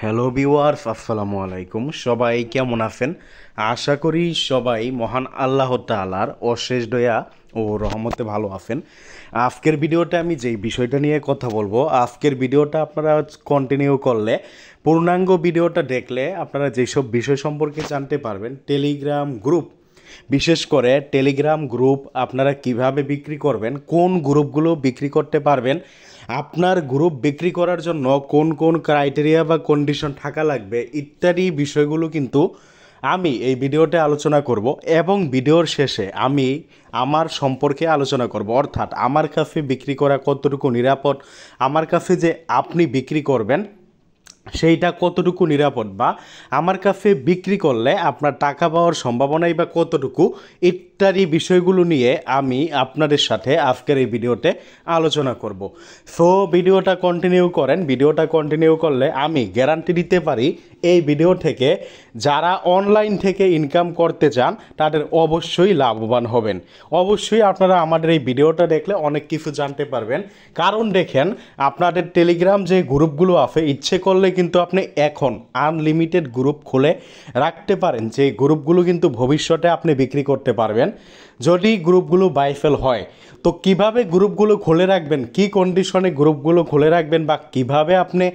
Hello viewers, আসসালামু আলাইকুম। সবাই কেমন আছেন? আশা করি সবাই মহান আল্লাহ তাআলার অশেষ দয়া ও রহমতে ভালো আছেন। আজকের ভিডিওটা আমি যেই বিষয়টা নিয়ে কথা বলবো, আজকের ভিডিওটা আপনারা কন্টিনিউ করলে, পূর্ণাঙ্গ ভিডিওটা দেখলে আপনারা যেসব বিষয় সম্পর্কে জানতে পারবেন। টেলিগ্রাম গ্রুপ, বিশেষ করে টেলিগ্রাম গ্রুপ আপনারা কিভাবে বিক্রি করবেন, কোন গ্রুপগুলো বিক্রি করতে পারবেন, আপনার গ্রুপ বিক্রি করার জন্য কোন কোন ক্রাইটেরিয়া বা কন্ডিশন থাকা লাগবে ইত্যাদি বিষয়গুলো কিন্তু আমি এই ভিডিওতে আলোচনা করব এবং ভিডিওর শেষে আমি আমার সম্পর্কে আলোচনা করব, অর্থাৎ আমার কাছে বিক্রি করা কতটুকু নিরাপদ, আমার কাছে যে আপনি বিক্রি করবেন সেইটা কতটুকু নিরাপদ, বা আমার কাছে বিক্রি করলে আপনার টাকা পাওয়ার সম্ভাবনাই বা কতটুকু ইত্যাদি বিষয়গুলো নিয়ে আমি আপনাদের সাথে আজকের এই ভিডিওতে আলোচনা করব। সো ভিডিওটা কন্টিনিউ করেন। ভিডিওটা কন্টিনিউ করলে আমি গ্যারান্টি দিতে পারি এই ভিডিও থেকে যারা অনলাইন থেকে ইনকাম করতে চান তাদের অবশ্যই লাভবান হবেন। অবশ্যই আপনারা আমাদের এই ভিডিওটা দেখলে অনেক কিছু জানতে পারবেন। কারণ দেখেন, আপনাদের টেলিগ্রাম যে গ্রুপগুলো আছে, ইচ্ছে করলে কিন্তু আপনি এখন আনলিমিটেড গ্রুপ খুলে রাখতে পারেন, যে গ্রুপগুলো কিন্তু ভবিষ্যতে আপনি বিক্রি করতে পারবেন যদি গ্রুপগুলো বাইফেল হয়। তো কিভাবে গ্রুপগুলো খুলে রাখবেন, কি কন্ডিশনে গ্রুপগুলো খুলে রাখবেন, বা কিভাবে আপনি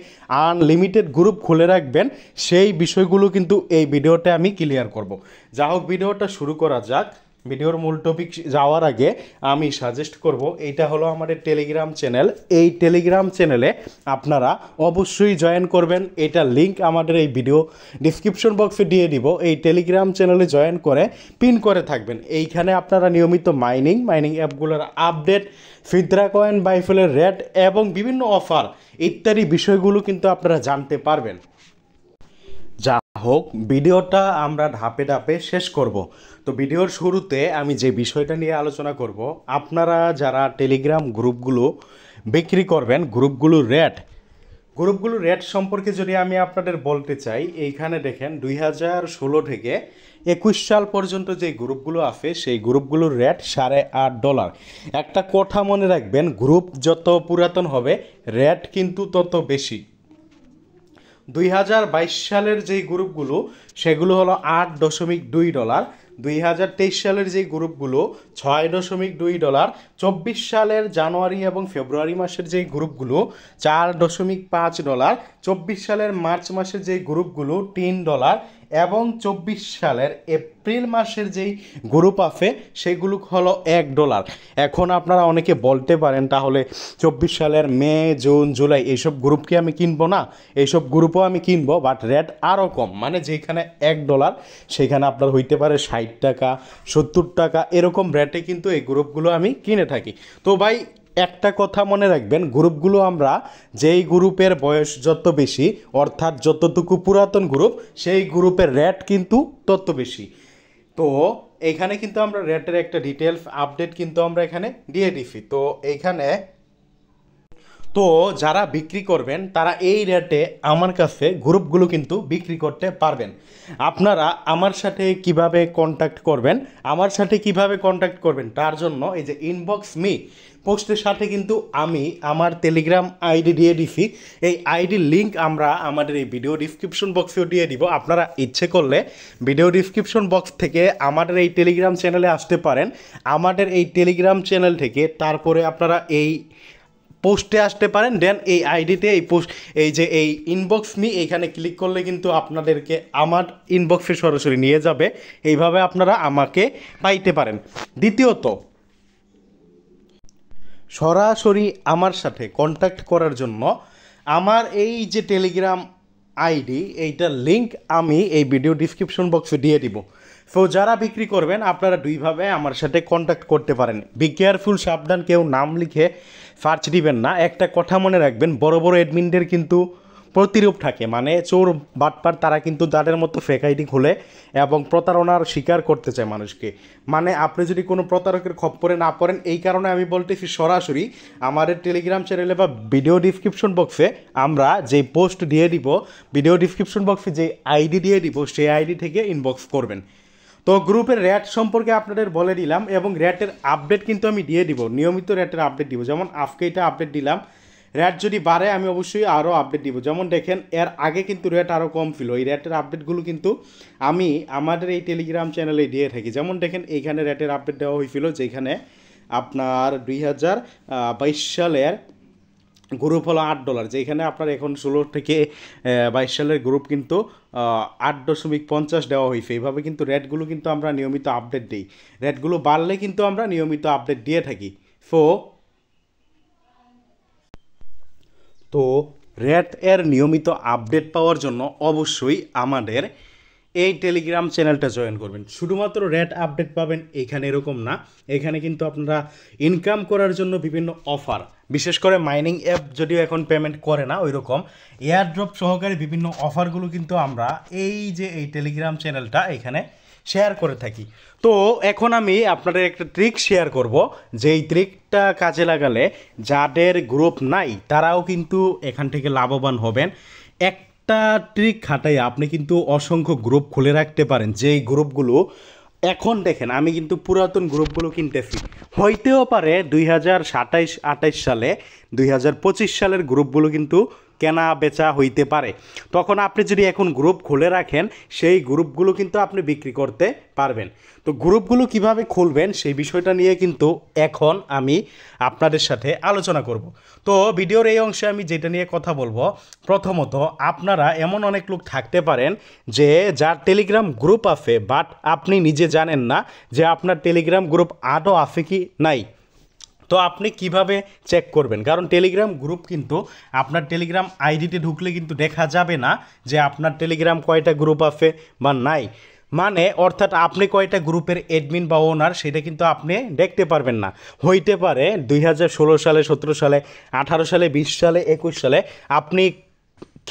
আনলিমিটেড গ্রুপ খুলে রাখবেন, সেই বিষয়গুলো কিন্তু এই ভিডিওতে আমি ক্লিয়ার করব। যা হোক, ভিডিওটা শুরু করা যাক। ভিডিওর মূল টপিক যাওয়ার আগে আমি সাজেস্ট করব, এইটা হলো আমাদের টেলিগ্রাম চ্যানেল। এই টেলিগ্রাম চ্যানেলে আপনারা অবশ্যই জয়েন করবেন। এটা লিংক আমাদের এই ভিডিও ডিসক্রিপশন বক্সে দিয়ে দিব। এই টেলিগ্রাম চ্যানেলে জয়েন করে পিন করে থাকবেন। এইখানে আপনারা নিয়মিত মাইনিং অ্যাপগুলোর আপডেট, ফিদ্রা কয়েন, বাইফেলের রেট এবং বিভিন্ন অফার ইত্যাদি বিষয়গুলো কিন্তু আপনারা জানতে পারবেন। যা হোক, ভিডিওটা আমরা ধাপে ধাপে শেষ করব। তো ভিডিওর শুরুতে আমি যে বিষয়টা নিয়ে আলোচনা করব, আপনারা যারা টেলিগ্রাম গ্রুপগুলো বিক্রি করবেন, গ্রুপগুলোর রেট সম্পর্কে যদি আমি আপনাদের বলতে চাই, এইখানে দেখেন 2016 থেকে 21 সাল পর্যন্ত যে গ্রুপগুলো আছে সেই গ্রুপগুলোর রেট $8.5। একটা কথা মনে রাখবেন, গ্রুপ যত পুরাতন হবে রেট কিন্তু তত বেশি। 2022 সালের যেই গ্রুপগুলো সেগুলো হলো $8.2। 2023 সালের যেই গ্রুপগুলো $6.2। 24 সালের জানুয়ারি এবং ফেব্রুয়ারি মাসের যেই গ্রুপগুলো $4.5। 24 সালের মার্চ মাসের যেই গ্রুপগুলো $3 এবং 24 সালের এপ্রিল মাসের যেই গ্রুপ আছে সেগুলো হলো $1। এখন আপনারা অনেকে বলতে পারেন, তাহলে 24 সালের মে, জুন, জুলাই এইসব গ্রুপ কি আমি কিনবো না? এইসব গ্রুপও আমি কিনবো, বাট রেট আরও কম। মানে যেখানে $1 সেখানে আপনার হইতে পারে 60 টাকা, 70 টাকা, এরকম রেটে কিন্তু এই গ্রুপগুলো আমি কিনে থাকি। তো ভাই, একটা কথা মনে রাখবেন, গ্রুপগুলো আমরা যেই গ্রুপের বয়স যত বেশি, অর্থাৎ যতটুকু পুরাতন গ্রুপ, সেই গ্রুপের রেট কিন্তু তত বেশি। তো এইখানে কিন্তু আমরা রেটের একটা ডিটেলস আপডেট কিন্তু আমরা এখানে দিয়ে দিছি। তো এইখানে যারা বিক্রি করবেন তারা এই রেটে আমার কাছে গ্রুপগুলো কিন্তু বিক্রি করতে পারবেন। আপনারা আমার সাথে কিভাবে কন্ট্যাক্ট করবেন, তার জন্য এই যে ইনবক্স মি পোস্টের সাথে কিন্তু আমি আমার টেলিগ্রাম আইডি দিয়ে দিছি। এই আইডির লিঙ্ক আমরা আমাদের এই ভিডিও ডিসক্রিপশন বক্সেও দিয়ে দিব। আপনারা ইচ্ছে করলে ভিডিও ডিসক্রিপশন বক্স থেকে আমাদের এই টেলিগ্রাম চ্যানেলে আসতে পারেন। আমাদের এই টেলিগ্রাম চ্যানেল থেকে তারপরে আপনারা এই পোস্টে আসতে পারেন। দেন এই আইডিতে এই ইনবক্স মি এইখানে ক্লিক করলে কিন্তু আপনাদেরকে আমার ইনবক্সে সরাসরি নিয়ে যাবে। এইভাবে আপনারা আমাকে পাইতে পারেন। দ্বিতীয়ত, সরাসরি আমার সাথে কন্ট্যাক্ট করার জন্য আমার এই যে টেলিগ্রাম আইডি, এইটার লিঙ্ক আমি এই ভিডিও ডিসক্রিপশন বক্সে দিয়ে দিব। সো যারা বিক্রি করবেন আপনারা দুইভাবে আমার সাথে কন্ট্যাক্ট করতে পারেন। বি কেয়ারফুল, সাবধান, কেউ নাম লিখে সার্চ দিবেন না। একটা কথা মনে রাখবেন, বড় বড় অ্যাডমিনদের কিন্তু প্রতিরূপ থাকে, মানে চোর বাটপার, তারা কিন্তু তাদের মতো ফেক আইডি খুলে এবং প্রতারণার শিকার করতে চায় মানুষকে। মানে আপনি যদি কোনো প্রতারকের খপ্পরে না পড়েন, এই কারণে আমি বলতেছি সরাসরি আমাদের টেলিগ্রাম চ্যানেলে বা ভিডিও ডিসক্রিপশন বক্সে আমরা যে পোস্ট দিয়ে দিব, ভিডিও ডিসক্রিপশন বক্সে যে আইডি দিয়ে দিব, সেই আইডি থেকে ইনবক্স করবেন। তো গ্রুপের রেট সম্পর্কে আপনাদের বলে দিলাম এবং রেটের আপডেট কিন্তু আমি দিয়ে দিব, নিয়মিত রেটের আপডেট দিব। যেমন আজকে এটা আপডেট দিলাম, রেট যদি বাড়ে আমি অবশ্যই আরও আপডেট দিব। যেমন দেখেন এর আগে কিন্তু রেট আরও কম ছিল, এই রেটের আপডেটগুলো কিন্তু আমি আমাদের এই টেলিগ্রাম চ্যানেলে দিয়ে থাকি। যেমন দেখেন এইখানে রেটের আপডেট দেওয়া হয়েছিল, যেখানে আপনার 2022 সালের গ্রুপ হলো $8, যেখানে আপনার এখন 16 থেকে 22 সালের গ্রুপ কিন্তু 8.50 দেওয়া হয়েছে। এইভাবে কিন্তু রেটগুলো কিন্তু আমরা নিয়মিত আপডেট দিই, রেটগুলো বাড়লে কিন্তু আমরা নিয়মিত আপডেট দিয়ে থাকি। তো রেট এর নিয়মিত আপডেট পাওয়ার জন্য অবশ্যই আমাদের এই টেলিগ্রাম চ্যানেলটা জয়েন করবেন। শুধুমাত্র রেট আপডেট পাবেন এখানে এরকম না, এখানে কিন্তু আপনারা ইনকাম করার জন্য বিভিন্ন অফার, বিশেষ করে মাইনিং অ্যাপ যদিও এখন পেমেন্ট করে না ওই রকম, এয়ারড্রপ সহকারে বিভিন্ন অফারগুলো কিন্তু আমরা এই যে এই টেলিগ্রাম চ্যানেলটা এখানে শেয়ার করে থাকি। তো এখন আমি আপনাদের একটা ট্রিক শেয়ার করব, যেই ট্রিকটা কাজে লাগালে যাদের গ্রুপ নাই তারাও কিন্তু এখান থেকে লাভবান হবেন। একটা ট্রিক খাটাই আপনি কিন্তু অসংখ্য গ্রুপ খুলে রাখতে পারেন, যেই গ্রুপগুলো এখন দেখেন আমি কিন্তু পুরাতন গ্রুপগুলো কিনতেছি, হইতেও পারে 2027-28 সালে 2025 সালের গ্রুপগুলো কিন্তু কেনা বেচা হইতে পারে। তখন আপনি যদি এখন গ্রুপ খুলে রাখেন সেই গ্রুপগুলো কিন্তু আপনি বিক্রি করতে পারবেন। তো গ্রুপগুলো কিভাবে খুলবেন সেই বিষয়টা নিয়ে কিন্তু এখন আমি আপনাদের সাথে আলোচনা করব। তো ভিডিওর এই অংশে আমি যেটা নিয়ে কথা বলবো, প্রথমত আপনারা এমন অনেক লোক থাকতে পারেন যে যার টেলিগ্রাম গ্রুপ আছে, বাট আপনি নিজে জানেন না যে আপনার টেলিগ্রাম গ্রুপ আদৌ আছে কি নাই। তো আপনি কিভাবে চেক করবেন? কারণ টেলিগ্রাম গ্রুপ কিন্তু আপনার টেলিগ্রাম আইডিতে ঢুকলে কিন্তু দেখা যাবে না যে আপনার টেলিগ্রাম কয়টা গ্রুপ আছে বা নাই, মানে অর্থাৎ আপনি কয়টা গ্রুপের অ্যাডমিন বা ওনার সেটা কিন্তু আপনি দেখতে পারবেন না। হইতে পারে 2016 সালে, 17 সালে, 18 সালে, 20 সালে, 21 সালে আপনি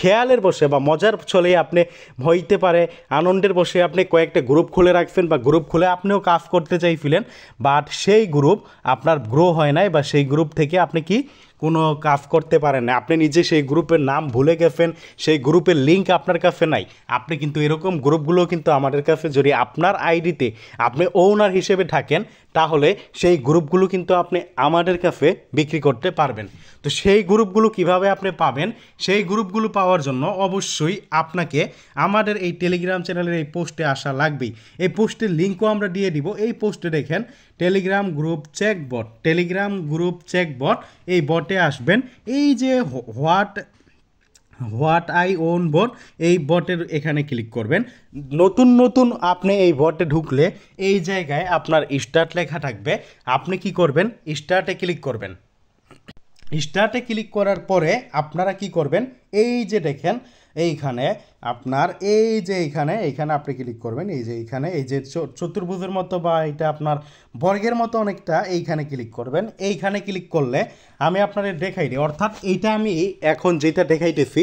খেয়ালের বসে বা মজার ছলে আপনি হইতে পারে আনন্দের বসে আপনি কয়েকটা গ্রুপ খুলে রাখবেন বা গ্রুপ খুলে আপনিও কাজ করতে চাইছিলেন, বাট সেই গ্রুপ আপনার গ্রো হয় নাই বা সেই গ্রুপ থেকে আপনি কি কোনো কাজ করতে পারেন না, আপনি নিজে সেই গ্রুপের নাম ভুলে গেছেন, সেই গ্রুপের লিঙ্ক আপনার কাছে নাই। আপনি কিন্তু এরকম গ্রুপগুলো কিন্তু আমাদের কাছে যদি আপনার আইডিতে আপনি ওনার হিসেবে থাকেন তাহলে সেই গ্রুপগুলো কিন্তু আপনি আমাদের কাছে বিক্রি করতে পারবেন। তো সেই গ্রুপগুলো কিভাবে আপনি পাবেন, সেই গ্রুপগুলো পাওয়ার জন্য অবশ্যই আপনাকে আমাদের এই টেলিগ্রাম চ্যানেলের এই পোস্টে আসা লাগবেই। এই পোস্টের লিঙ্কও আমরা দিয়ে দিব। এই পোস্টে দেখেন টেলিগ্রাম গ্রুপ চেক বট, টেলিগ্রাম গ্রুপ চেক বট, এই বটে আসবেন। এই যে হোয়াট আই ওন বট, এই বটের এখানে ক্লিক করবেন। নতুন নতুন আপনি এই বটে ঢুকলে এই জায়গায় আপনার স্টার্ট লেখা থাকবে, আপনি কি করবেন স্টার্টে ক্লিক করবেন। স্টার্টে ক্লিক করার পরে আপনারা কি করবেন, এই যে দেখেন এইখানে আপনার এই যে এইখানে আপনি ক্লিক করবেন। এই যে এইখানে এই যে চতুর্ভুজের মতো বা এটা আপনার বর্গের মতো অনেকটা, এইখানে ক্লিক করবেন। এইখানে ক্লিক করলে আমি আপনাদের দেখাই দিই, অর্থাৎ এইটা আমি এখন যেটা দেখাইতেছি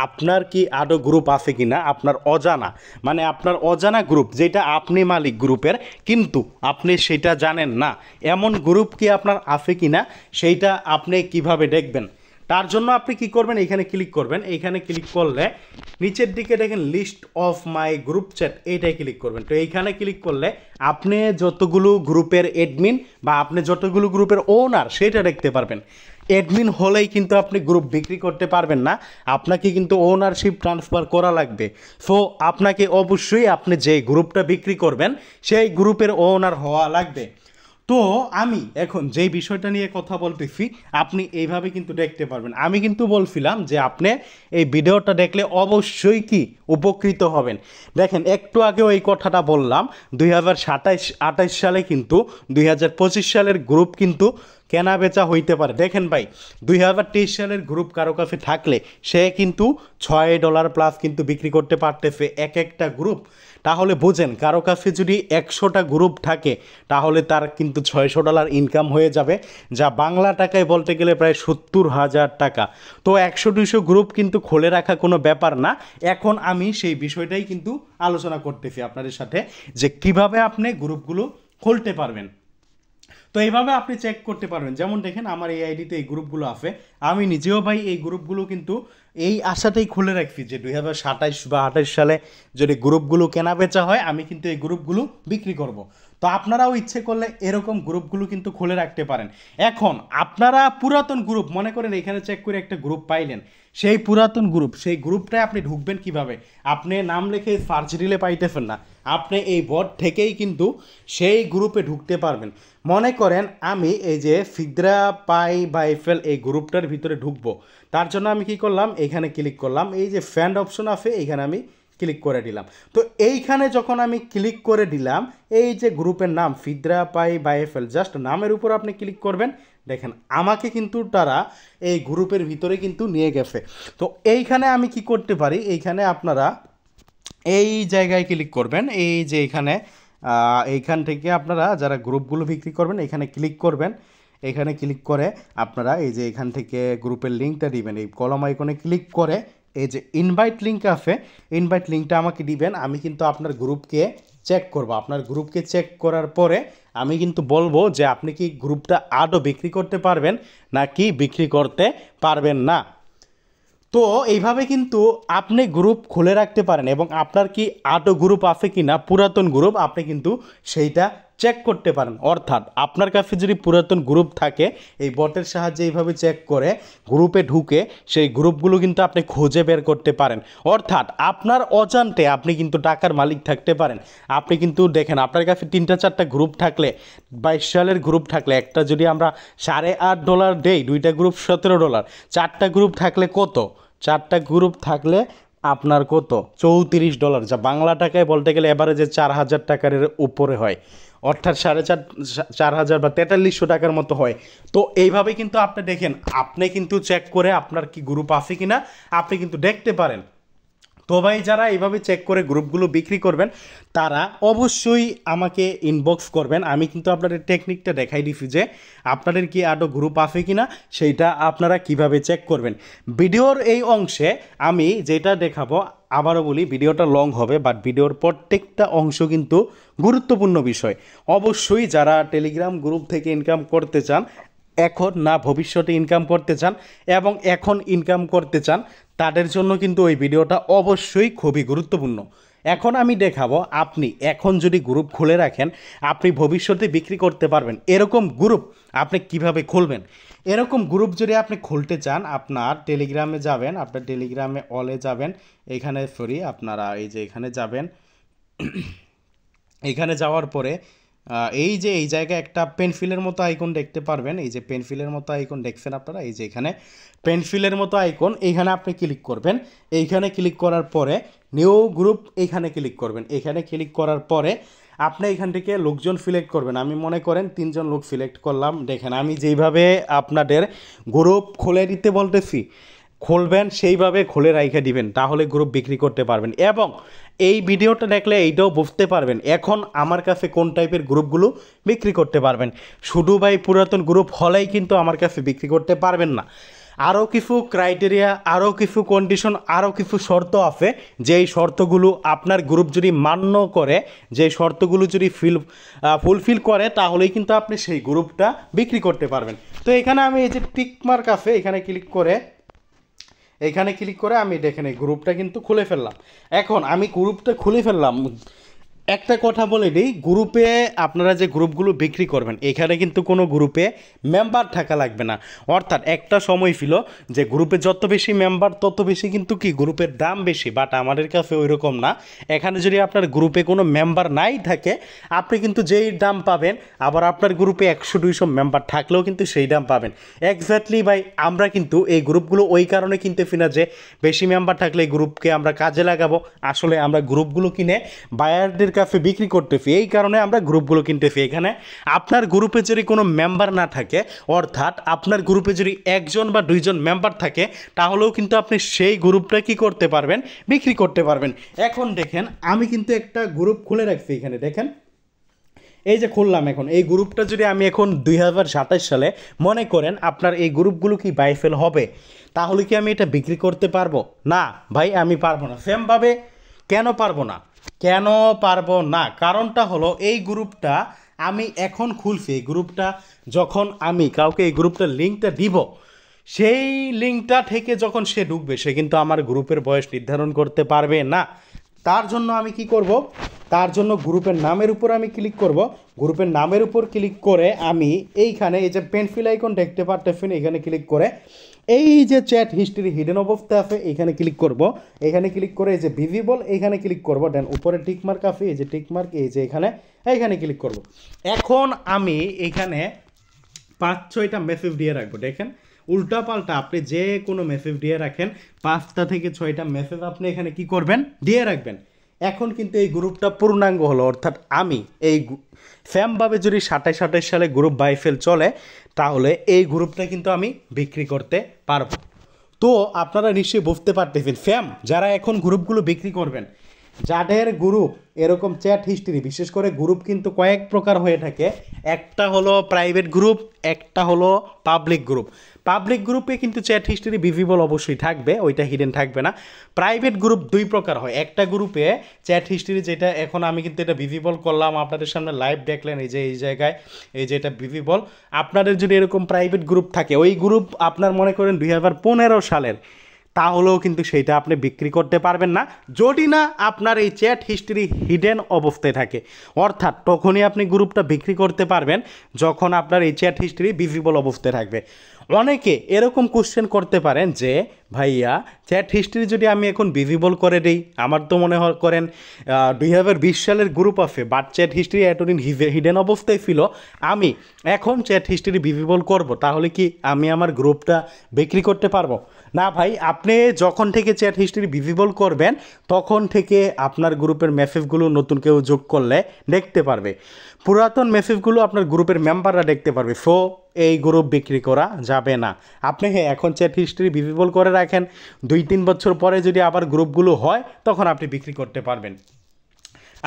আপনার কি আদৌ গ্রুপ আছে কি না, আপনার অজানা, মানে আপনার অজানা গ্রুপ যেটা আপনি মালিক গ্রুপের কিন্তু আপনি সেটা জানেন না, এমন গ্রুপ কি আপনার আছে কি না সেইটা আপনি কিভাবে দেখবেন। তার জন্য আপনি কি করবেন, এইখানে ক্লিক করবেন। এইখানে ক্লিক করলে নিচের দিকে দেখেন list of my group chat, এইটাই ক্লিক করবেন। তো এইখানে ক্লিক করলে আপনি যতগুলো গ্রুপের অ্যাডমিন বা আপনি যতগুলো গ্রুপের ওনার সেটা দেখতে পারবেন। অ্যাডমিন হলেই কিন্তু আপনি গ্রুপ বিক্রি করতে পারবেন না, আপনাকে কিন্তু ওনারশিপ ট্রান্সফার করা লাগবে। সো আপনাকে অবশ্যই আপনি যে গ্রুপটা বিক্রি করবেন সেই গ্রুপের ওনার হওয়া লাগবে। তো আমি এখন যেই বিষয়টা নিয়ে কথা বলতেছি আপনি এইভাবে কিন্তু দেখতে পারবেন। আমি কিন্তু বলছিলাম যে আপনি এই ভিডিওটা দেখলে অবশ্যই কি উপকৃত হবেন। দেখেন একটু আগেও এই কথাটা বললাম, 2027-28 সালে কিন্তু 2025 সালের গ্রুপ কিন্তু কেনা বেচা হইতে পারে। দেখেন ভাই 2023 সালের গ্রুপ কারো কাছে থাকলে সে কিন্তু $6 প্লাস কিন্তু বিক্রি করতে পারতেছে এক একটা গ্রুপ। তাহলে বোঝেন কারো কাছে যদি 100টা গ্রুপ থাকে তাহলে তার কিন্তু $600 ইনকাম হয়ে যাবে, যা বাংলা টাকায় বলতে গেলে প্রায় 70,000 টাকা। তো 100-200 গ্রুপ কিন্তু খুলে রাখা কোনো ব্যাপার না। এখন আমি সেই বিষয়টাই কিন্তু আলোচনা করতেছি আপনাদের সাথে যে কিভাবে আপনি গ্রুপগুলো খুলতে পারবেন। তো এইভাবে আপনি চেক করতে পারবেন। যেমন দেখেন আমার এই আইডিতে এই গ্রুপগুলো আছে, আমি নিজেও ভাই এই গ্রুপগুলো কিন্তু এই আশাটাই খুলে রাখছি যে 2027 বা 28 সালে যদি গ্রুপগুলো কেনা বেচা হয় আমি কিন্তু এই গ্রুপগুলো বিক্রি করব। তো আপনারাও ইচ্ছে করলে এরকম গ্রুপগুলো কিন্তু খুলে রাখতে পারেন। এখন আপনারা পুরাতন গ্রুপ মনে করেন এখানে চেক করে একটা গ্রুপ পাইলেন, সেই পুরাতন গ্রুপ, সেই গ্রুপটায় আপনি ঢুকবেন কিভাবে? আপনি নাম লিখে সার্চ দিলে পাইতেছেন না, আপনি এই বট থেকেই কিন্তু সেই গ্রুপে ঢুকতে পারবেন। মনে করেন আমি এই যে ফিদরা পাই বাইফেল এই গ্রুপটার ভিতরে ঢুকবো, তার জন্য আমি কি করলাম, এইখানে ক্লিক করলাম, এই যে ফ্যান্ড অপশন আছে এইখানে আমি ক্লিক করে দিলাম। তো এইখানে যখন আমি ক্লিক করে দিলাম, এই যে গ্রুপের নাম ফিদরা পাই বাইফেল, জাস্ট নামের উপর আপনি ক্লিক করবেন, দেখেন আমাকে কিন্তু তারা এই গ্রুপের ভিতরে কিন্তু নিয়ে গেছে। তো এইখানে আমি কি করতে পারি, এইখানে আপনারা এই জায়গায় ক্লিক করবেন, এই যে এইখান থেকে আপনারা যারা গ্রুপগুলো বিক্রি করবেন এখানে ক্লিক করবেন। এখানে ক্লিক করে আপনারা এই যে এখান থেকে গ্রুপের লিঙ্কটা দিবেন, এই কলম আইকনে ক্লিক করে এই যে ইনভাইট লিঙ্ক আছে, ইনভাইট লিঙ্কটা আমাকে দিবেন। আমি কিন্তু আপনার গ্রুপকে চেক করব, আপনার গ্রুপকে চেক করার পরে আমি কিন্তু বলবো যে আপনি কি গ্রুপটা আদৌ বিক্রি করতে পারবেন নাকি বিক্রি করতে পারবেন না। তো এইভাবে কিন্তু আপনি গ্রুপ খুলে রাখতে পারেন এবং আপনার কি আদৌ গ্রুপ আছে কি না, পুরাতন গ্রুপ আপনি কিন্তু সেইটা চেক করতে পারেন। অর্থাৎ আপনার কাছে যদি পুরাতন গ্রুপ থাকে এই বটের সাহায্যে এইভাবে চেক করে গ্রুপে ঢুকে সেই গ্রুপগুলো কিন্তু আপনি খুঁজে বের করতে পারেন। অর্থাৎ আপনার অজান্তে আপনি কিন্তু টাকার মালিক থাকতে পারেন। আপনি কিন্তু দেখেন আপনার কাছে 3-4টা গ্রুপ থাকলে, 22 সালের গ্রুপ থাকলে, একটা যদি আমরা $8.5 দেই, 2টা গ্রুপ $17, 4টা গ্রুপ থাকলে কত, 4টা গ্রুপ থাকলে আপনার কত, $34, যা বাংলা টাকায় বলতে গেলে এভারেজে 4,000 টাকার উপরে হয়, অর্থাৎ 4,500 বা 4300 টাকার মতো হয়। তো এইভাবে কিন্তু আপনি দেখেন, আপনি কিন্তু চেক করে আপনার কি গ্রুপ আছে কিনা আপনি কিন্তু দেখতে পারেন। তো ভাই যারা এইভাবে চেক করে গ্রুপগুলো বিক্রি করবেন তারা অবশ্যই আমাকে ইনবক্স করবেন। আমি কিন্তু আপনাদের টেকনিকটা দেখাই দিচ্ছি যে আপনাদের কি আদৌ গ্রুপ আছে কি না সেইটা আপনারা কিভাবে চেক করবেন। ভিডিওর এই অংশে আমি যেটা দেখাবো, আবারও বলি ভিডিওটা লং হবে, বাট ভিডিওর প্রত্যেকটা অংশ কিন্তু গুরুত্বপূর্ণ বিষয়। অবশ্যই যারা টেলিগ্রাম গ্রুপ থেকে ইনকাম করতে চান, এখন না ভবিষ্যতে ইনকাম করতে চান এবং এখন ইনকাম করতে চান, তাদের জন্য কিন্তু ওই ভিডিওটা অবশ্যই খুবই গুরুত্বপূর্ণ। এখন আমি দেখাবো আপনি এখন যদি গ্রুপ খুলে রাখেন আপনি ভবিষ্যতে বিক্রি করতে পারবেন। এরকম গ্রুপ আপনি কিভাবে খুলবেন? এরকম গ্রুপ যদি আপনি খুলতে চান, আপনার টেলিগ্রামে যাবেন, আপনার টেলিগ্রামে অলে যাবেন, এখানে আপনারা এই যে এখানে যাবেন, এখানে যাওয়ার পরে এই যে এই জায়গায় একটা পেনফিলের মতো আইকন দেখতে পারবেন, এই যে পেনফিলের মতো আইকন দেখছেন আপনারা, এই যে এখানে পেনফিলের মতো আইকন, এইখানে আপনি ক্লিক করবেন। এইখানে ক্লিক করার পরে নিউ গ্রুপ এইখানে ক্লিক করবেন। এখানে ক্লিক করার পরে আপনি এখান থেকে লোকজন সিলেক্ট করবেন। আমি মনে করেন 3 জন লোক সিলেক্ট করলাম। দেখেন আমি যেইভাবে আপনাদের গ্রুপ খুলে দিতে বলতেছি, খুলবেন সেইভাবে খুলে রাইখে দিবেন, তাহলে গ্রুপ বিক্রি করতে পারবেন। এবং এই ভিডিওটা দেখলে এইটাও বুঝতে পারবেন এখন আমার কাছে কোন টাইপের গ্রুপগুলো বিক্রি করতে পারবেন। শুধু ভাই পুরাতন গ্রুপ হলেই কিন্তু আমার কাছে বিক্রি করতে পারবেন না, আরও কিছু ক্রাইটেরিয়া, আরও কিছু কন্ডিশন, আরও কিছু শর্ত আছে, যেই শর্তগুলো আপনার গ্রুপ যদি মান্য করে, যে শর্তগুলো যদি ফুলফিল করে, তাহলেই কিন্তু আপনি সেই গ্রুপটা বিক্রি করতে পারবেন। তো এখানে আমি এই যে টিকমার্ক আছে এখানে ক্লিক করে আমি দেখেন এই গ্রুপটা কিন্তু খুলে ফেললাম। এখন আমি গ্রুপটা খুলে ফেললাম, একটা কথা বলে দিই, গ্রুপে আপনারা যে গ্রুপগুলো বিক্রি করবেন এখানে কিন্তু কোনো গ্রুপে মেম্বার থাকা লাগবে না। অর্থাৎ একটা সময় ছিল যে গ্রুপে যত বেশি মেম্বার তত বেশি কিন্তু কি গ্রুপের দাম বেশি, বাট আমাদের কাছে ওই রকম না। এখানে যদি আপনার গ্রুপে কোনো মেম্বার নাই থাকে আপনি কিন্তু যেই দাম পাবেন, আবার আপনার গ্রুপে 100-200 মেম্বার থাকলেও কিন্তু সেই দাম পাবেন। এক্স্যাক্টলি ভাই আমরা কিন্তু এই গ্রুপগুলো ওই কারণে কিনতেছি না যে বেশি মেম্বার থাকলে এই গ্রুপকে আমরা কাজে লাগাবো, আসলে আমরা গ্রুপগুলো কিনে বায়ারদের কাছে বিক্রি করতেছি, এই কারণে আমরা গ্রুপগুলো কিনতেছি। এখানে আপনার গ্রুপে যদি কোনো মেম্বার না থাকে, অর্থাৎ আপনার গ্রুপে যদি 1 জন বা 2 জন মেম্বার থাকে, তাহলেও কিন্তু আপনি সেই গ্রুপটা কি করতে পারবেন, বিক্রি করতে পারবেন। এখন দেখেন আমি কিন্তু একটা গ্রুপ খুলে রাখছি, এখানে দেখেন এই যে খুললাম। এখন এই গ্রুপটা যদি আমি এখন 2027 সালে মনে করেন আপনার এই গ্রুপগুলো কি বাইফেল হবে, তাহলে কি আমি এটা বিক্রি করতে পারবো? না ভাই আমি পারবো না। সেমভাবে কেন পারবো না, কারণটা হলো এই গ্রুপটা আমি এখন খুলছি এই গ্রুপটা, যখন আমি কাউকে এই গ্রুপটার লিঙ্কটা দিব, সেই লিঙ্কটা থেকে যখন সে ঢুকবে সে কিন্তু আমার গ্রুপের বয়স নির্ধারণ করতে পারবে না। তার জন্য আমি কি করব, তার জন্য গ্রুপের নামের উপর আমি ক্লিক করব। গ্রুপের নামের উপর ক্লিক করে আমি এইখানে এই যে পেনফিল আইকন দেখতে পারতেছেন, এখানে ক্লিক করে এই যে চ্যাট হিস্ট্রি হিডেন অবস্থায় আছে এখানে ক্লিক করব। এখানে ক্লিক করে এই যে ভিজিবল এইখানে ক্লিক করব। দেন উপরে টিকমার্ক আছে, এই যে টিকমার্ক, এই যে এইখানে ক্লিক করব। এখন আমি এখানে 5-6টা মেসেজ দিয়ে রাখবো। দেখেন উল্টাপাল্টা আপনি যে কোনো মেসেজ দিয়ে রাখেন, 5টা থেকে 6টা মেসেজ আপনি এখানে কি করবেন, দিয়ে রাখবেন। এখন কিন্তু এই গ্রুপটা পূর্ণাঙ্গ হলো, অর্থাৎ আমি এই সেমভাবে যদি 27 সালে গ্রুপ বাইফেল চলে, তাহলে এই গ্রুপটা কিন্তু আমি বিক্রি করতে পারবো। তো আপনারা নিশ্চয়ই বুঝতে পারতেছেন, ফ্যাম যারা এখন গ্রুপগুলো বিক্রি করবেন, যাদের গ্রুপ এরকম চ্যাট হিস্ট্রি, বিশেষ করে গ্রুপ কিন্তু কয়েক প্রকার হয়ে থাকে। একটা হলো প্রাইভেট গ্রুপ, একটা হলো পাবলিক গ্রুপ। পাবলিক গ্রুপে কিন্তু চ্যাট হিস্ট্রি ভিজিবল অবশ্যই থাকবে, ওইটা হিডেন থাকবে না। প্রাইভেট গ্রুপ দুই প্রকার হয়, একটা গ্রুপে চ্যাট হিস্ট্রি, যেটা এখন আমি কিন্তু এটা ভিজিবল করলাম, আপনাদের সামনে লাইভ দেখলেন, এই যে এই জায়গায় এই যে এটা ভিজিবল। আপনাদের যদি এরকম প্রাইভেট গ্রুপ থাকে, ওই গ্রুপ আপনার মনে করেন 2015 সালের, তাহলেও কিন্তু সেইটা আপনি বিক্রি করতে পারবেন না, যদি না আপনার এই চ্যাট হিস্ট্রি হিডেন অবস্থায় থাকে। অর্থাৎ তখনই আপনি গ্রুপটা বিক্রি করতে পারবেন যখন আপনার এই চ্যাট হিস্ট্রি ভিজিবল অবস্থায় থাকবে। অনেকে এরকম কোশ্চেন করতে পারেন যে ভাইয়া চ্যাট হিস্ট্রি যদি আমি এখন ভিজিবল করে দিই, আমার তো মনে করেন 2020 সালের গ্রুপ আছে, বাট চ্যাট হিস্ট্রি এতদিন হিডেন অবস্থায় ছিল, আমি এখন চ্যাট হিস্ট্রি ভিজিবল করব, তাহলে কি আমি আমার গ্রুপটা বিক্রি করতে পারবো? না ভাই, আপনি যখন থেকে চ্যাট হিস্ট্রি ভিজিবল করবেন তখন থেকে আপনার গ্রুপের মেসেজগুলো নতুন কেউ যোগ করলে দেখতে পারবে, পুরাতন মেসেজগুলো আপনার গ্রুপের মেম্বাররা দেখতে পারবে। সো এই গ্রুপ বিক্রি করা যাবে না। আপনি এখন চ্যাট হিস্ট্রি ভিজিবল করে রাখেন, 2-3 বছর পরে যদি আবার গ্রুপগুলো হয় তখন আপনি বিক্রি করতে পারবেন।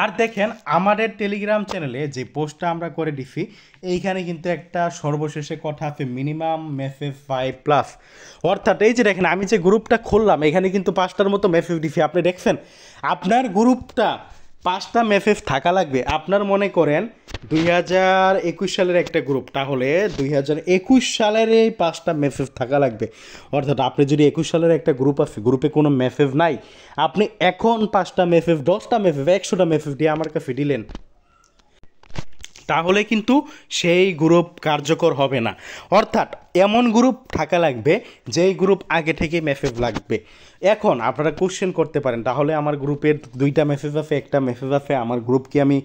আর দেখেন আমাদের টেলিগ্রাম চ্যানেলে যে পোস্টটা আমরা করে দিছি, এইখানে কিন্তু একটা সর্বশেষে কথা আছে, মিনিমাম মেসেজ 5+। অর্থাৎ এই যে দেখেন আমি যে গ্রুপটা খুললাম, এখানে কিন্তু 5টার মতো মেসেজ দিছি, আপনি দেখছেন আপনার গ্রুপটা 5টা মেসেজ থাকা লাগবে। আপনার মনে করেন 2021 সালের একটা গ্রুপ, তাহলে 2021 সালের এই 5টা মেসেজ থাকা লাগবে। অর্থাৎ আপনি যদি 21 সালের একটা গ্রুপ আছে, গ্রুপে কোনো মেসেজ নাই, আপনি এখন 5টা মেসেজ, 10টা মেসেজ, 100টা মেসেজ দিয়ে আমার কাছে দিলেন, তাহলে কিন্তু সেই গ্রুপ কার্যকর হবে না। অর্থাৎ এমন গ্রুপ থাকা লাগবে যেই গ্রুপ আগে থেকে মেসেজ লাগবে। এখন আপনারা কোশ্চেন করতে পারেন, তাহলে আমার গ্রুপের 2টা মেসেজ আছে, একটা মেসেজ আছে, আমার গ্রুপ কি আমি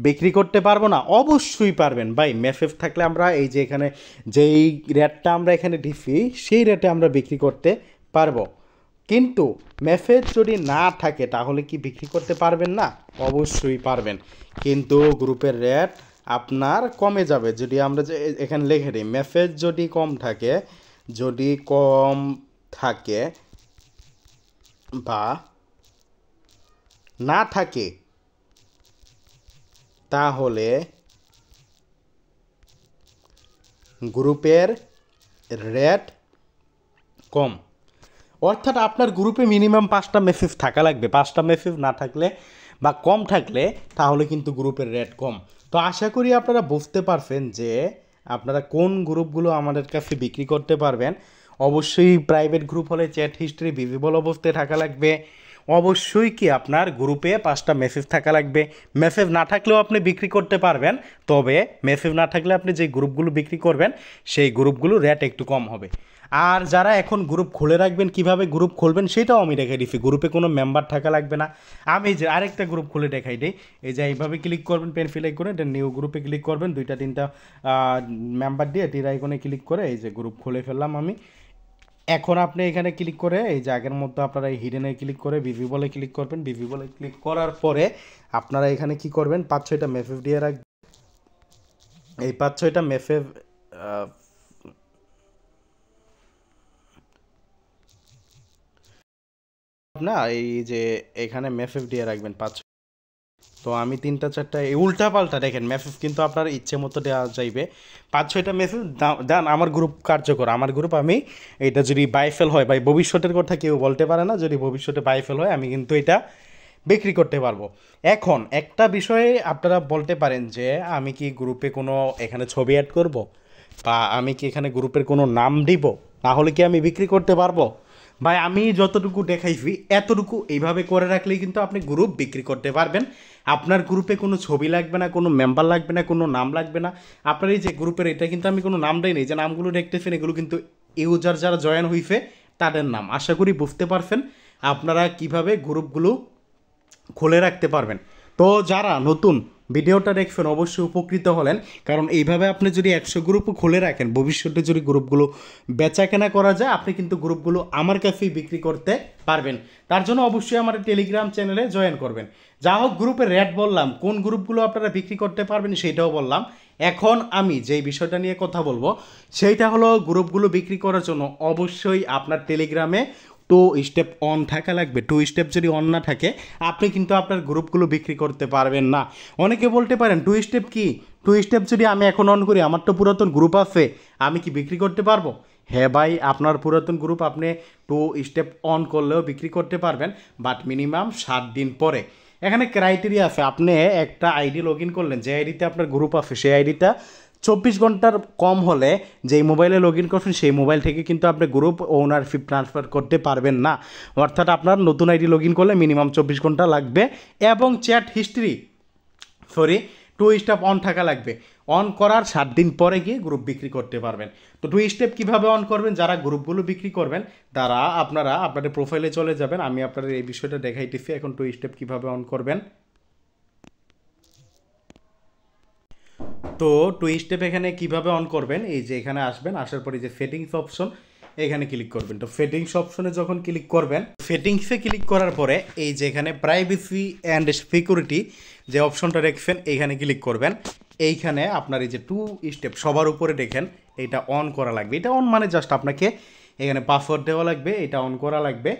বিক্রি করতে পারবো না? অবশ্যই পারবেন ভাই, মেসেজ থাকলে আমরা এই যে এখানে যেই রেটটা আমরা এখানে দিচ্ছি সেই রেটে আমরা বিক্রি করতে পারবো। কিন্তু মেসেজ যদি না থাকে তাহলে কি বিক্রি করতে পারবেন না? অবশ্যই পারবেন, কিন্তু গ্রুপের রেট আপনার কমে যাবে যদি আমরা যে এখানে লিখে দিই মেসেজ যদি কম থাকে, যদি কম থাকে বা না থাকে, তাহলে গ্রুপের রেট কম। অর্থাৎ আপনার গ্রুপে মিনিমাম 5টা মেসেজ থাকা লাগবে, 5টা মেসেজ না থাকলে বা কম থাকলে তাহলে কিন্তু গ্রুপের রেট কম। তো আশা করি আপনারা বুঝতে পারছেন যে আপনারা কোন গ্রুপগুলো আমাদের কাছে বিক্রি করতে পারবেন। অবশ্যই প্রাইভেট গ্রুপ হলে চ্যাট হিস্ট্রি ভিজিবল অবস্থায় থাকা লাগবে, অবশ্যই কি আপনার গ্রুপে 5টা মেসেজ থাকা লাগবে। মেসেজ না থাকলেও আপনি বিক্রি করতে পারবেন, তবে মেসেজ না থাকলে আপনি যে গ্রুপগুলো বিক্রি করবেন সেই গ্রুপগুলো রেট একটু কম হবে। আর যারা এখন গ্রুপ খুলে রাখবেন, কিভাবে গ্রুপ খুলবেন সেটাও আমি দেখাই দিচ্ছি। গ্রুপে কোনো মেম্বার থাকা লাগবে না। আমি যে আরেকটা গ্রুপ খুলে দেখাই দিই, এই যে এইভাবে ক্লিক করবেন, পেন ফিল করে দেন নিউ গ্রুপে ক্লিক করবেন, 2-3টা মেম্বার দিয়ে তীর আইকনে ক্লিক করে এই যে গ্রুপ খুলে ফেললাম আমি। এখন আপনি এখানে ক্লিক করে এই যে আগের মধ্যে আপনারা এই হিডেনে ক্লিক করে ভিজিবলে ক্লিক করবেন। ভিজিবলে ক্লিক করার পরে আপনারা এখানে কি করবেন, 5-6টা মেসেজ দিয়ে রাখবেন। এই 5-6টা মেসেজ না, এই যে এখানে মেসেজ দিয়ে রাখবেন 5। তো আমি 3টা-4টা এই উল্টা পাল্টা দেখেন মেসেজ কিন্তু আপনার ইচ্ছে মতো দেওয়া যাইবে। 5-6টা মেসেজ দেন, আমার গ্রুপ কার্যকর। আমার গ্রুপ আমি এটা যদি বাইফেল হয়, ভাই ভবিষ্যতের কথা কেউ বলতে পারে না, যদি ভবিষ্যতে বাইফেল হয় আমি কিন্তু এটা বিক্রি করতে পারবো। এখন একটা বিষয়ে আপনারা বলতে পারেন যে আমি কি গ্রুপে কোনো এখানে ছবি অ্যাড করব, বা আমি কি এখানে গ্রুপের কোনো নাম দিব, তাহলে কি আমি বিক্রি করতে পারবো? ভাই আমি যতটুকু দেখাইছি এতটুকু এইভাবে করে রাখলেই কিন্তু আপনি গ্রুপ বিক্রি করতে পারবেন। আপনার গ্রুপে কোনো ছবি লাগবে না, কোনো মেম্বার লাগবে না, কোনো নাম লাগবে না। আপনার এই যে গ্রুপের, এটা কিন্তু আমি কোনো নাম দেই নেই, যে নামগুলো দেখতেছেন এগুলো কিন্তু ইউজার যারা জয়েন হইছে তাদের নাম। আশা করি বুঝতে পারছেন আপনারা কিভাবে গ্রুপগুলো খুলে রাখতে পারবেন। তো যারা নতুন ভিডিওটা দেখবেন অবশ্যই উপকৃত হলেন, কারণ এইভাবে আপনি যদি 100 গ্রুপও খুলে রাখেন, ভবিষ্যতে যদি গ্রুপগুলো বেচা কেনা করা যায়, আপনি কিন্তু গ্রুপগুলো আমার কাছেই বিক্রি করতে পারবেন। তার জন্য অবশ্যই আমার টেলিগ্রাম চ্যানেলে জয়েন করবেন। যা হোক, গ্রুপের রেট বললাম, কোন গ্রুপগুলো আপনারা বিক্রি করতে পারবেন সেইটাও বললাম। এখন আমি যেই বিষয়টা নিয়ে কথা বলবো সেইটা হলো, গ্রুপগুলো বিক্রি করার জন্য অবশ্যই আপনার টেলিগ্রামে 2 স্টেপ অন থাকা লাগবে। 2 স্টেপ যদি অন না থাকে আপনি কিন্তু আপনার গ্রুপগুলো বিক্রি করতে পারবেন না। অনেকে বলতে পারেন 2 স্টেপ কি? 2 স্টেপ যদি আমি এখন অন করি, আমার তো পুরাতন গ্রুপ আছে, আমি কি বিক্রি করতে পারবো? হ্যাঁ ভাই, আপনার পুরাতন গ্রুপ আপনি 2 স্টেপ অন করলেও বিক্রি করতে পারবেন, বাট মিনিমাম 7 দিন পরে। এখানে ক্রাইটেরিয়া আছে। আপনি একটা আইডি লগ ইন করলেন, যে আইডিতে আপনার গ্রুপ আছে সেই আইডিটা 24 ঘন্টার কম হলে, যেই মোবাইলে লগ ইন করছেন সেই মোবাইল থেকে কিন্তু আপনি গ্রুপ ওনারশিপ ট্রান্সফার করতে পারবেন না। অর্থাৎ আপনার নতুন আইডি লগ ইন করলে মিনিমাম 24 ঘন্টা লাগবে, এবং চ্যাট হিস্ট্রি 2 স্টেপ অন থাকা লাগবে। অন করার 7 দিন পরে গিয়ে গ্রুপ বিক্রি করতে পারবেন। তো 2 স্টেপ কীভাবে অন করবেন, যারা গ্রুপগুলো বিক্রি করবেন তারা আপনারা আপনাদের প্রোফাইলে চলে যাবেন। আমি আপনাদের এই বিষয়টা দেখাইতেছি এখন 2 স্টেপ কীভাবে অন করবেন। তো 2 স্টেপ এখানে কিভাবে অন করবেন, এই যে এখানে আসবেন, আসার পরে যে সেটিংস অপশন এখানে ক্লিক করবেন। তো সেটিংস অপশনে যখন ক্লিক করবেন, সেটিংসে ক্লিক করার পরে এই যে এখানে প্রাইভেসি অ্যান্ড সিকিউরিটি যে অপশনটা দেখছেন এখানে ক্লিক করবেন। এইখানে আপনার এই যে 2 স্টেপ সবার উপরে দেখেন এটা অন করা লাগবে। এটা অন মানে জাস্ট আপনাকে এখানে পাসওয়ার্ড দেওয়া লাগবে, এটা অন করা লাগবে।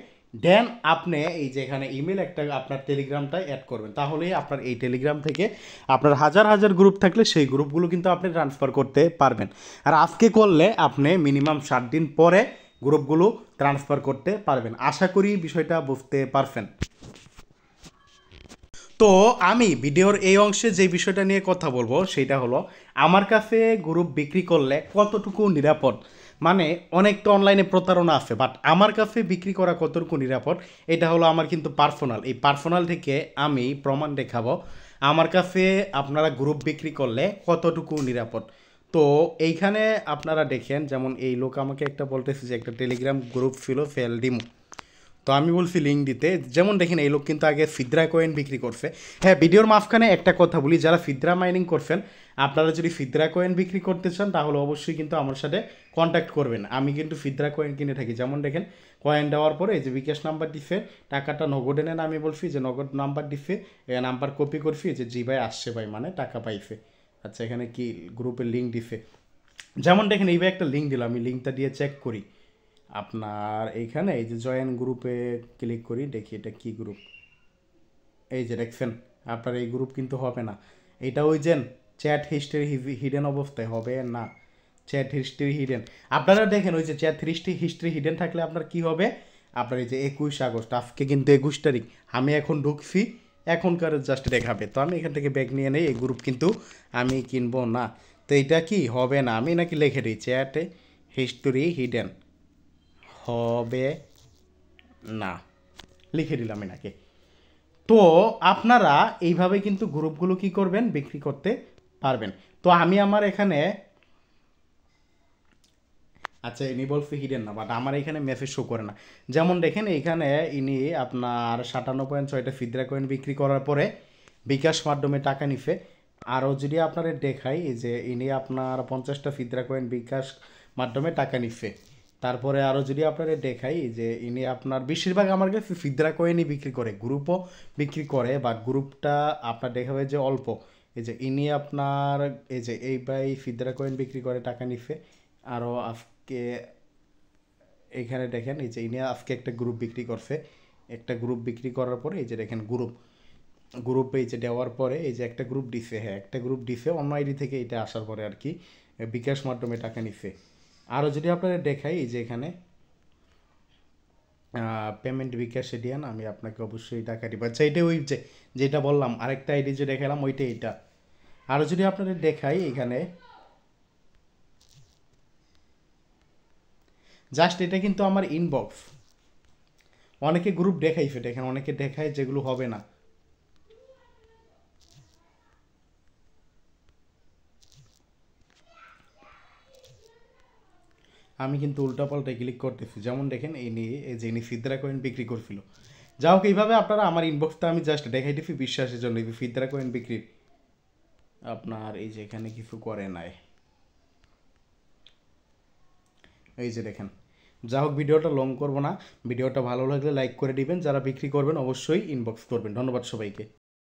দেন আপনি এই যে এখানে ইমেল একটা আপনার টেলিগ্রামটা অ্যাড করবেন, তাহলেই আপনার এই টেলিগ্রাম থেকে আপনার হাজার হাজার গ্রুপ থাকলে সেই গ্রুপগুলো কিন্তু আপনি ট্রান্সফার করতে পারবেন। আর আজকে করলে আপনি মিনিমাম 7 দিন পরে গ্রুপগুলো ট্রান্সফার করতে পারবেন। আশা করি বিষয়টা বুঝতে পারছেন। তো আমি ভিডিওর এই অংশে যে বিষয়টা নিয়ে কথা বলবো সেটা হলো, আমার কাছে গ্রুপ বিক্রি করলে কতটুকু নিরাপদ। মানে অনেক তো অনলাইনে প্রতারণা আছে, বাট আমার কাছে বিক্রি করা কতটুকু নিরাপদ এটা হলো আমার কিন্তু পার্সোনাল। এই পার্সোনাল থেকে আমি প্রমাণ দেখাবো আমার কাছে আপনারা গ্রুপ বিক্রি করলে কতটুকু নিরাপদ। তো এইখানে আপনারা দেখেন, যেমন এই লোক আমাকে একটা বলতেছে যে একটা টেলিগ্রাম গ্রুপ ছিল ফেল ডিমো। তো আমি বলছি লিঙ্ক দিতে। যেমন দেখেন এই লোক কিন্তু আগে ফিদ্রা কয়েন বিক্রি করছে। হ্যাঁ, ভিডিওর মাঝখানে একটা কথা বলি, যারা ফিদ্রা মাইনিং করছেন আপনারা যদি ফিদ্রা কয়েন বিক্রি করতে চান তাহলে অবশ্যই কিন্তু আমার সাথে কন্ট্যাক্ট করবেন। আমি কিন্তু ফিদ্রা কয়েন কিনে থাকি। যেমন দেখেন কয়েন দেওয়ার পরে এই যে বিকাশ নাম্বার দিচ্ছে, টাকাটা নগদে নেন। আমি বলছি যে নগদ নাম্বার দিচ্ছে, নাম্বার কপি করছি যে জি ভাই আসছে ভাই, মানে টাকা পাইছে। আচ্ছা, এখানে কি গ্রুপের লিঙ্ক দিছে। যেমন দেখেন এইভাবে একটা লিঙ্ক দিলাম, আমি লিঙ্কটা দিয়ে চেক করি। আপনার এইখানে এই যে জয়েন গ্রুপে ক্লিক করি, দেখি এটা কি গ্রুপ। এই যে দেখছেন আপনার এই গ্রুপ কিন্তু হবে না। এটা ওই যে চ্যাট হিস্ট্রি হিডেন অবস্থায় হবে না, চ্যাট হিস্ট্রি হিডেন। আপনারা দেখেন ওই যে চ্যাট হিস্ট্রি হিডেন থাকলে আপনার কি হবে, আপনার এই যে 21 আগস্ট, আজকে কিন্তু 21 তারিখ, আমি এখন ঢুকছি, এখনকার জাস্ট দেখাবে। তো আমি এখান থেকে ব্যাগ নিয়ে নেই, এই গ্রুপ কিন্তু আমি কিনবো না। তো এটা কি হবে না, আমি নাকি লিখে দিই চ্যাট হিস্ট্রি হিডেন হবে না, লিখে দিলাম এনাকে। তো আপনারা এইভাবে কিন্তু গ্রুপগুলো কি করবেন, বিক্রি করতে পারবেন। তো আমি আমার এখানে, আচ্ছা ইনি বলছে হিডেন না, বাট আমার এখানে মেসেজ শো করে না। যেমন দেখেন এইখানে ইনি আপনার 57.6টা ফিদ্রা কয়েন বিক্রি করার পরে বিকাশ মাধ্যমে টাকা নিছে। আরও যদি আপনারা দেখাই, এই যে ইনি আপনার 50টা ফিদ্রা কয়েন বিকাশ মাধ্যমে টাকা নিচ্ছে। তারপরে আরও যদি আপনারা দেখাই, যে ইনি আপনার বেশিরভাগ আমার কাছে ফিদ্রা কয়েনই বিক্রি করে, গ্রুপও বিক্রি করে, বাট গ্রুপটা আপনার দেখাবে যে অল্প। এই যে ইনি আপনার এই যে এই ভাই ফিদ্রা কয়েন বিক্রি করে টাকা নিচ্ছে। আরও আজকে এখানে দেখেন এই যে ইনি আজকে একটা গ্রুপ বিক্রি করছে। একটা গ্রুপ বিক্রি করার পরে এই যে দেখেন গ্রুপে এই যে দেওয়ার পরে এই যে একটা গ্রুপ দিছে, হ্যাঁ একটা গ্রুপ দিছে অন্য আইডি থেকে, এটা আসার পরে আর কি বিকাশ মাধ্যমে টাকা নিচ্ছে। আরও যদি আপনারা দেখাই, এই যে এখানে পেমেন্ট বিকাশে দিয়ান, আমি আপনাকে অবশ্যই টাকা দিব। আচ্ছা এটা ওই যেটা বললাম আরেকটা আইডি যে দেখালাম ওইটা এটা। আরও যদি আপনাদের দেখাই এখানে জাস্ট এটা কিন্তু আমার ইনবক্স। অনেকে গ্রুপ দেখাই ফেটে, এখানে অনেকে দেখায় যেগুলো হবে না। আমি কিন্তু উল্টাপাল্টায় ক্লিক করতেছি, যেমন দেখেন এই নিয়ে এই যে ইনি ফিদরা কয়েন বিক্রি করছিল। যা হোক এইভাবে আপনারা আমার ইনবক্সটা আমি জাস্ট দেখাইতেছি বিশ্বাসের জন্য। এই ফিদরা কয়েন বিক্রি আপনার এই যে এখানে কিছু করে নাই, এই যে দেখেন। যা হোক ভিডিওটা লং করবো না, ভিডিওটা ভালো লাগলে লাইক করে দিবেন, যারা বিক্রি করবেন অবশ্যই ইনবক্স করবেন। ধন্যবাদ সবাইকে।